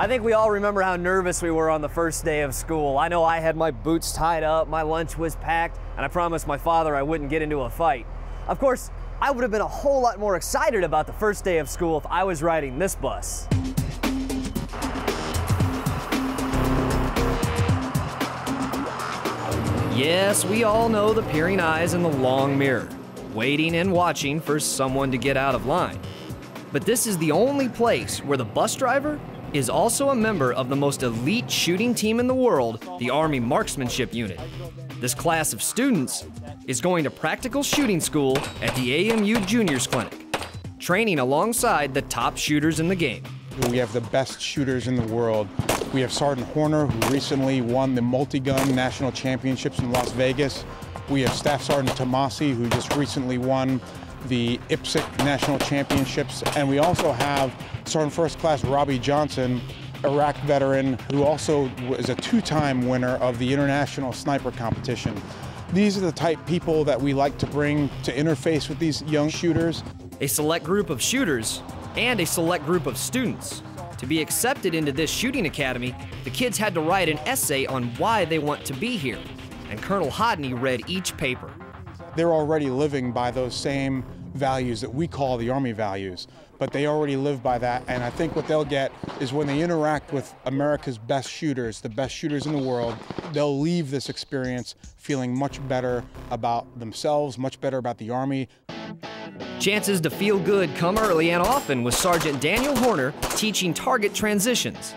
I think we all remember how nervous we were on the first day of school. I know I had my boots tied up, my lunch was packed, and I promised my father I wouldn't get into a fight. Of course, I would have been a whole lot more excited about the first day of school if I was riding this bus. Yes, we all know the peering eyes and the long mirror, waiting and watching for someone to get out of line. But this is the only place where the bus driver is also a member of the most elite shooting team in the world, the Army Marksmanship Unit. This class of students is going to practical shooting school at the AMU Juniors Clinic, training alongside the top shooters in the game. We have the best shooters in the world. We have Sergeant Horner, who recently won the multi-gun national championships in Las Vegas. We have Staff Sergeant Tomasi, who just recently won the IPSC national championships. And we also have Sergeant First Class Robbie Johnson, Iraq veteran, who also was a two-time winner of the international sniper competition. These are the type of people that we like to bring to interface with these young shooters. A select group of shooters and a select group of students. To be accepted into this shooting academy, the kids had to write an essay on why they want to be here, and Colonel Hodney read each paper. They're already living by those same values that we call the Army values, but they already live by that, and I think what they'll get is when they interact with America's best shooters, the best shooters in the world, they'll leave this experience feeling much better about themselves, much better about the Army. Chances to feel good come early and often with Sergeant Daniel Horner teaching target transitions.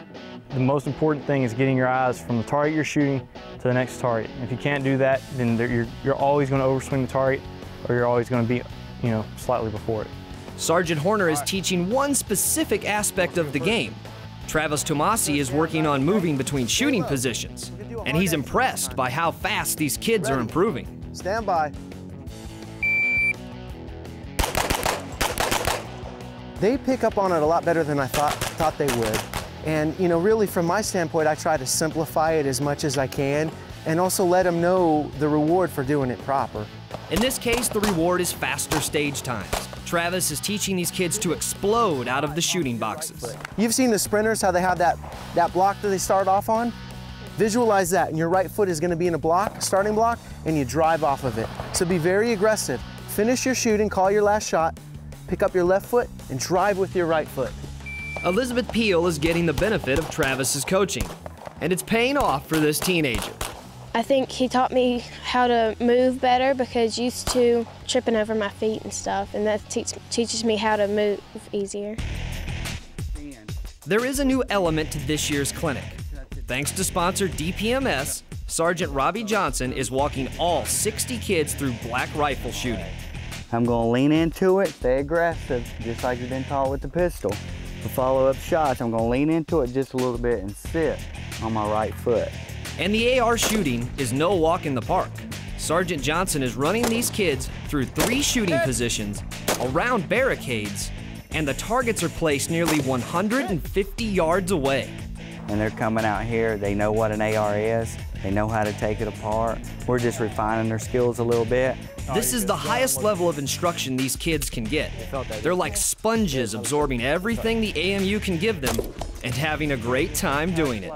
The most important thing is getting your eyes from the target you're shooting to the next target. If you can't do that, then you're always going to overswing the target, or you're always going to be, slightly before it. Sergeant Horner is teaching one specific aspect of the game. Travis Tomasi is working on moving between shooting positions, and he's impressed by how fast these kids are improving. Stand by. They pick up on it a lot better than I thought they would. And really from my standpoint, I try to simplify it as much as I can and also let them know the reward for doing it proper. In this case, the reward is faster stage times. Travis is teaching these kids to explode out of the shooting boxes. You've seen the sprinters, how they have that block that they start off on? Visualize that, and your right foot is going to be in a block, starting block, and you drive off of it. So be very aggressive. Finish your shooting, call your last shot, pick up your left foot, and drive with your right foot. Elizabeth Peel is getting the benefit of Travis's coaching, and it's paying off for this teenager. I think he taught me how to move better because used to tripping over my feet and stuff, and that teaches me how to move easier. There is a new element to this year's clinic. Thanks to sponsor DPMS, Sergeant Robbie Johnson is walking all 60 kids through black rifle shooting. I'm going to lean into it, stay aggressive, just like you've been taught with the pistol. For follow-up shots, I'm going to lean into it just a little bit and sit on my right foot. And the AR shooting is no walk in the park. Sergeant Johnson is running these kids through 3 shooting positions, around barricades, and the targets are placed nearly 150 yards away. And they're coming out here, they know what an AR is, they know how to take it apart. We're just refining their skills a little bit. This is the highest level of instruction these kids can get. They're like sponges absorbing everything the AMU can give them and having a great time doing it.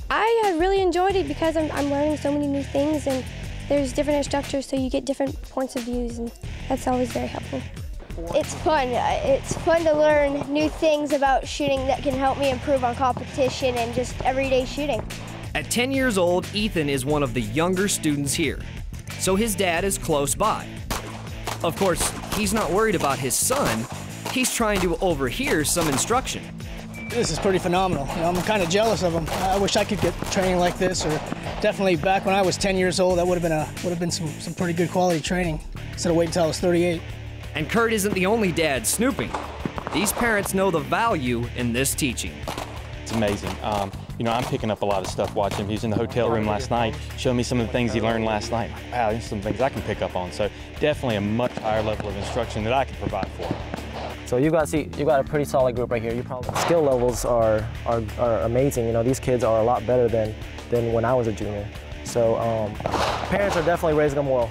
I really enjoyed it because I'm learning so many new things, and there's different instructors, so you get different points of views, and that's always very helpful. It's fun. It's fun to learn new things about shooting that can help me improve on competition and just everyday shooting. At 10 years old, Ethan is one of the younger students here, so his dad is close by. Of course, he's not worried about his son. He's trying to overhear some instruction. This is pretty phenomenal. I'm kind of jealous of him. I wish I could get training like this, or definitely back when I was 10 years old, that would have been some pretty good quality training instead of waiting until I was 38. And Kurt isn't the only dad snooping. These parents know the value in this teaching. It's amazing. I'm picking up a lot of stuff watching him. He was in the hotel room last night, showing me some of the things he learned last night. Wow, there's some things I can pick up on. So definitely a much higher level of instruction that I can provide for him. So you got a pretty solid group right here. Skill levels are amazing. These kids are a lot better than when I was a junior. So parents are definitely raising them well.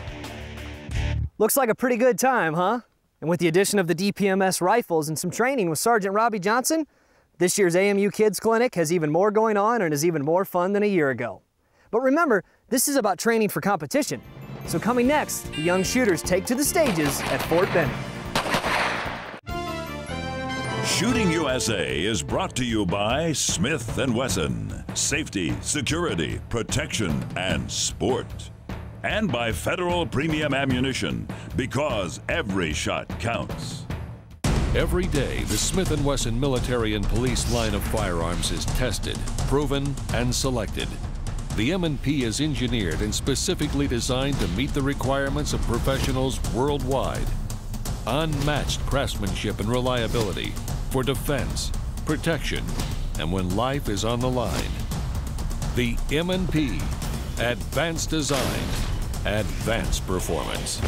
Looks like a pretty good time, huh? And with the addition of the DPMS rifles and some training with Sergeant Robbie Johnson, This year's AMU Kids Clinic has even more going on and is even more fun than a year ago. But remember, this is about training for competition. So coming next, the young shooters take to the stages at Fort Benning. Shooting USA is brought to you by Smith & Wesson. Safety, security, protection, and sport. And by Federal Premium Ammunition, because every shot counts. Every day, the Smith & Wesson military and police line of firearms is tested, proven, and selected. The M&P is engineered and specifically designed to meet the requirements of professionals worldwide. Unmatched craftsmanship and reliability for defense, protection, and when life is on the line. The M&P, advanced design, advanced performance.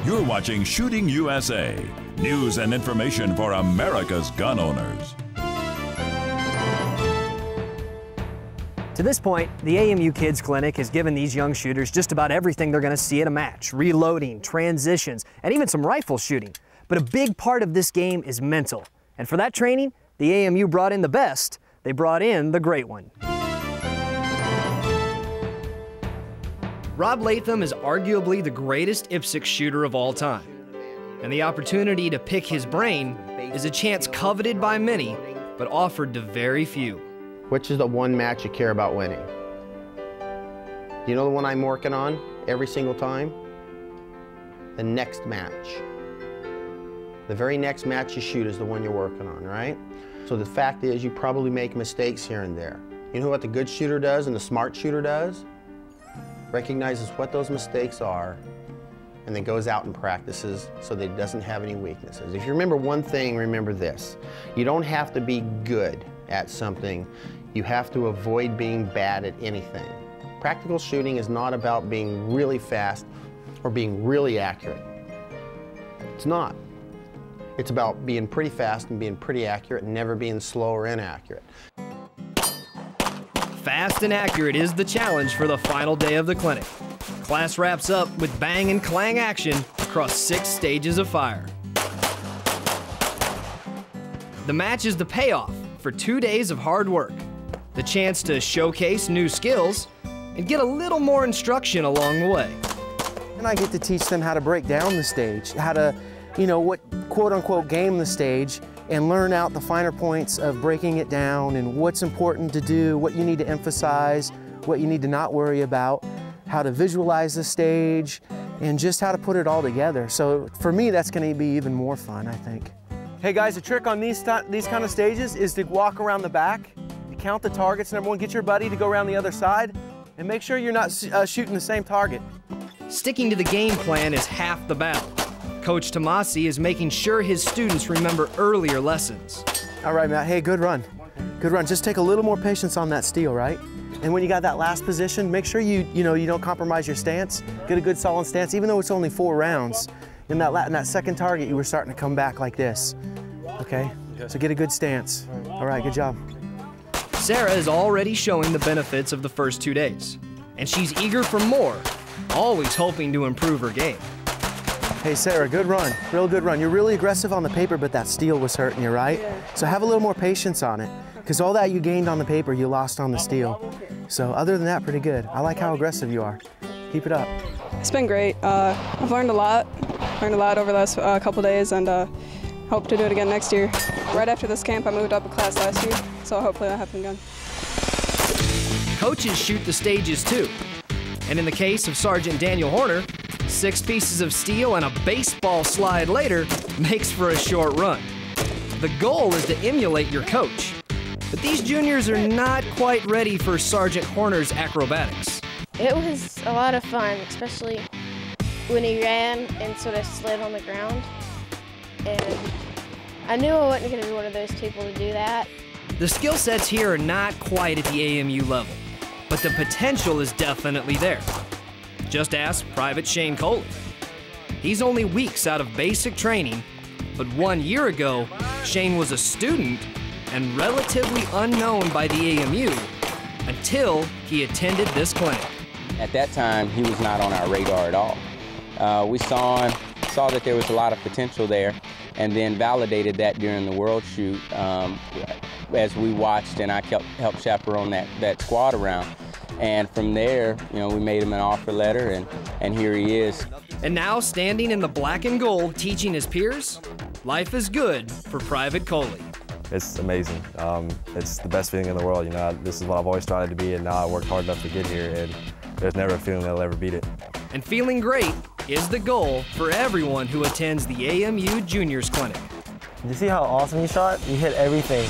You're watching Shooting USA, news and information for America's gun owners. To this point, the AMU Kids Clinic has given these young shooters just about everything they're going to see at a match: reloading, transitions, and even some rifle shooting. But a big part of this game is mental. And for that training, the AMU brought in the best. They brought in the great one. Rob Latham is arguably the greatest IPSC shooter of all time. And the opportunity to pick his brain is a chance coveted by many, but offered to very few. Which is the one match you care about winning? You know the one I'm working on every single time? The next match. The very next match you shoot is the one you're working on, right? So the fact is, you probably make mistakes here and there. You know what the good shooter does and the smart shooter does? Recognizes what those mistakes are and then goes out and practices so that it doesn't have any weaknesses. If you remember one thing, remember this. You don't have to be good at something. You have to avoid being bad at anything. Practical shooting is not about being really fast or being really accurate. It's not. It's about being pretty fast and being pretty accurate and never being slow or inaccurate. Fast and accurate is the challenge for the final day of the clinic. Class wraps up with bang and clang action across 6 stages of fire. The match is the payoff for 2 days of hard work, the chance to showcase new skills and get a little more instruction along the way. And I get to teach them how to break down the stage, how to, what quote-unquote game the stage, and learn out the finer points of breaking it down and what's important to do, what you need to emphasize, what you need to not worry about, how to visualize the stage, and just how to put it all together. So for me, that's going to be even more fun, I think. Hey guys, the trick on these kind of stages is to walk around the back. You count the targets, number one, get your buddy to go around the other side, and make sure you're not shooting the same target. Sticking to the game plan is half the battle. Coach Tomasi is making sure his students remember earlier lessons. All right, Matt, hey, good run. Good run. Just take a little more patience on that steel, right? And when you got that last position, make sure you don't compromise your stance. Get a good solid stance, even though it's only 4 rounds. In that second target, you were starting to come back like this, okay? So get a good stance. All right, good job. Sarah is already showing the benefits of the first 2 days, and she's eager for more, always hoping to improve her game. Hey Sarah, good run, real good run. You're really aggressive on the paper, but that steel was hurting you, right? Yeah. So have a little more patience on it, because all that you gained on the paper, you lost on the steel. So other than that, pretty good. I like how aggressive you are. Keep it up. It's been great. I've learned a lot over the last couple days, and hope to do it again next year. Right after this camp, I moved up a class last year, so hopefully that happens again. Coaches shoot the stages too. And in the case of Sergeant Daniel Horner, 6 pieces of steel and a baseball slide later makes for a short run. The goal is to emulate your coach. But these juniors are not quite ready for Sergeant Horner's acrobatics. It was a lot of fun, especially when he ran and sort of slid on the ground. And I knew I wasn't going to be one of those people to do that. The skill sets here are not quite at the AMU level, but the potential is definitely there. Just ask Private Shane Coley. He's only weeks out of basic training, but 1 year ago, Shane was a student and relatively unknown by the AMU until he attended this clinic. At that time, he was not on our radar at all. We saw that there was a lot of potential there, and then validated that during the World Shoot as we watched, and I helped chaperone that squad around. And from there, you know, we made him an offer letter, and here he is. And now, standing in the black and gold, teaching his peers, life is good for Private Coley. It's amazing. It's the best feeling in the world. You know, this is what I've always tried to be, and now I worked hard enough to get here, and there's never a feeling that'll ever beat it. And feeling great is the goal for everyone who attends the AMU Juniors Clinic. Did you see how awesome you shot? You hit everything.